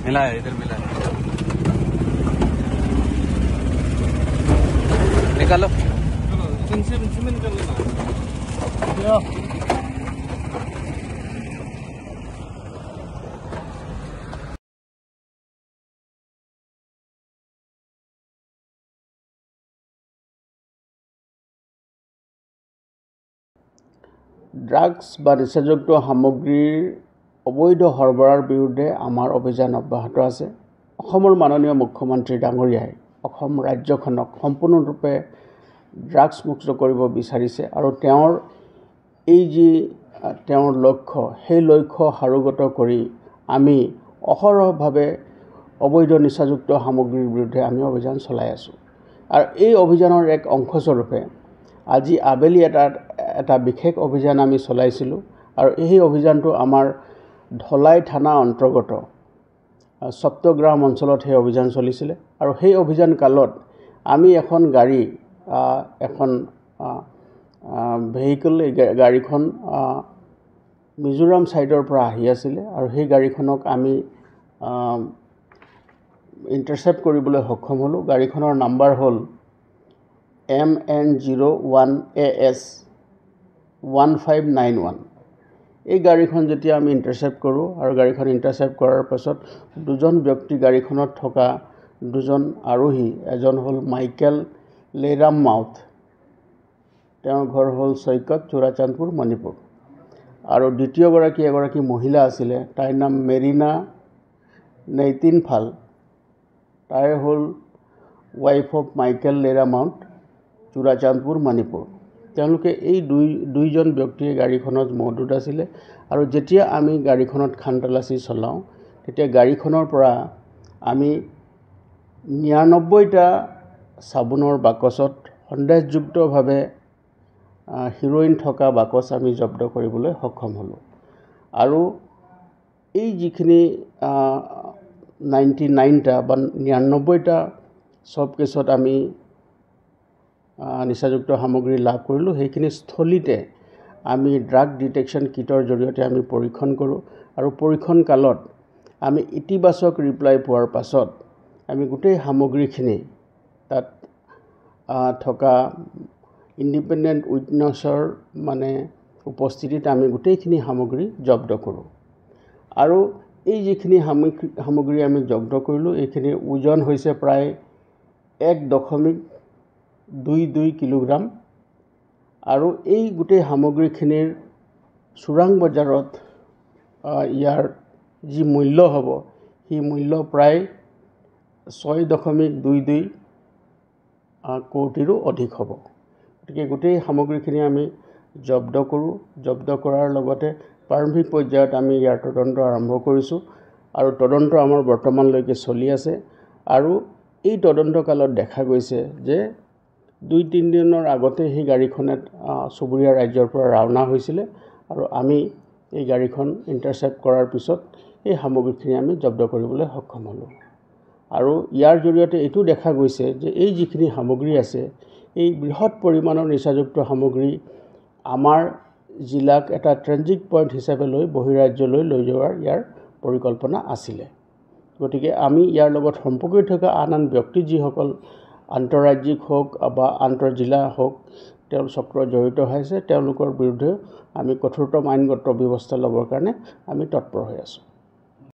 मिला है, इधर मिला है। निकालो सीमेंट कर लेना। ড্ৰাগছ বা নিচাযুক্ত সামগ্ৰীৰ অবৈধ সৰবৰাহৰ বিৰুদ্ধে আমাৰ অভিযান অব্যাহত আছে। অসমৰ মাননীয় মুখ্যমন্ত্ৰী ডাঙৰীয়াই অসম ৰাজ্যখনক সম্পূৰ্ণৰূপে ড্ৰাগছ মুক্ত কৰিব বিচাৰিছে আৰু তেওঁৰ লক্ষ্য সেই লক্ষ্য সাৰোগত কৰি আমি অহৰহভাৱে অবৈধ নিচাযুক্ত সামগ্ৰীৰ বিৰুদ্ধে আমি অভিযান চলাই আছোঁ। আৰু এই অভিযানৰ এক অংশস্বৰূপে আজি আবেলি এটা বিশেষ অভিযান আমি চলাইছিলোঁ আৰু এই অভিযানটো আমাৰ ধলাই থানা অন্তৰ্গত সপ্তগ্ৰাম অঞ্চলত সেই অভিযান চলিছিলে আৰু সেই অভিযান কালত আমি এখন গাড়ী এখন ভেহিকল গাড়ীখন মিজোৰাম সাইডৰ পৰা আহি আছিল আৰু সেই গাড়ীখনক আমি ইন্টাৰসেপ্ট কৰিবলৈ সক্ষম হলো। গাড়ীখনৰ নাম্বাৰ হ'ল MN01AS1591। এই গাড়ীখন যেতিয়া আমি ইন্টাৰসেপ্ট কৰোঁ আৰু গাড়ীখন ইন্টাৰসেপ্ট কৰাৰ পাছত দুজন ব্যক্তি গাড়ীখনত থকা দুজন আৰোহী, এজন হ'ল মাইকেল লেৰাম মাউথ, তেওঁৰ ঘৰ হ'ল চৈকত, চুৰাচান্দপুৰ, মণিপুৰ, আৰু এগৰাকী মহিলা আছিলে, তাইৰ নাম মেৰিনা নেইতিনফাল, তাই হ'ল ৱাইফ অফ মাইকেল লেৰাম মাউথ, চুৰাচান্দপুৰ, মণিপুৰ। তেওঁলোকে এই দুইজন ব্যক্তিয়ে গাড়ীখনত মজুত আছিলে আৰু যেতিয়া আমি গাড়ীখনত খানতালাচি চলাওঁ তেতিয়া গাড়ীখনৰ পৰা আমি 99টা চাবোনৰ বাকচত সন্দেহযুক্তভাৱে হিৰোইন থকা বাকচ আমি জব্দ কৰিবলৈ সক্ষম হলোঁ। আৰু এই যিখিনি 99টা বা 99টা সব কেছত আমি নিচাযুক্ত সামগ্ৰী লাভ কৰিলোঁ, সেইখিনি স্থলীতে আমি ড্ৰাগ ডিটেকশ্যন কিটৰ জৰিয়তে আমি পৰীক্ষণ কৰোঁ আৰু পৰীক্ষণ কালত আমি ইতিবাচক ৰিপ্লাই পোৱাৰ পাছত আমি গোটেই সামগ্ৰীখিনি তাত থকা ইণ্ডিপেণ্ডেণ্ট উইটনেছৰ উপস্থিতিত আমি গোটেইখিনি সামগ্ৰী জব্দ কৰোঁ। আৰু এই যিখিনি সামগ্ৰী আমি জব্দ কৰিলোঁ এইখিনিৰ ওজন হৈছে প্ৰায় 1.22 কিলোগ্ৰাম আৰু এই গোটেই সামগ্ৰীখিনিৰ চোৰাং বজাৰত ইয়াৰ যি মূল্য হ'ব সেই মূল্য প্ৰায় 6.22 কোটিৰো অধিক হ'ব। গতিকে গোটেই সামগ্ৰীখিনি আমি জব্দ কৰোঁ। জব্দ কৰাৰ লগতে প্ৰাৰম্ভিক পৰ্যায়ত আমি ইয়াৰ তদন্ত আৰম্ভ কৰিছোঁ আৰু তদন্ত আমাৰ বৰ্তমানলৈকে চলি আছে। আৰু এই তদন্তকালত দেখা গৈছে যে 2-3 দিনৰ আগতে সেই গাড়ীখনে চুবুৰীয়া ৰাজ্যৰ পৰা ৰাওনা হৈছিলে আৰু আমি এই গাড়ীখন ইন্টাৰসেপ্ট কৰাৰ পিছত এই সামগ্ৰীখিনি আমি জব্দ কৰিবলৈ সক্ষম হ'লোঁ। আৰু ইয়াৰ জৰিয়তে এইটো দেখা গৈছে যে এই যিখিনি সামগ্ৰী আছে এই বৃহৎ পৰিমাণৰ নিচাযুক্ত সামগ্ৰী আমাৰ জিলাক এটা ট্ৰেনজিট পইণ্ট হিচাপে লৈ বহিৰাজ্যলৈ লৈ যোৱাৰ ইয়াৰ পৰিকল্পনা আছিলে। গতিকে আমি ইয়াৰ লগত সম্পৰ্কিত থকা আন ব্যক্তি যিসকল আন্তঃৰাজ্যিক হওক বা আন্তঃজিলা হওক তেওঁ চক্ৰ জড়িত হৈছে তেওঁলোকৰ বিৰুদ্ধে আমি কঠোৰতম আইনগত ব্যৱস্থা ল'বৰ কাৰণে আমি তৎপৰ হৈ আছোঁ।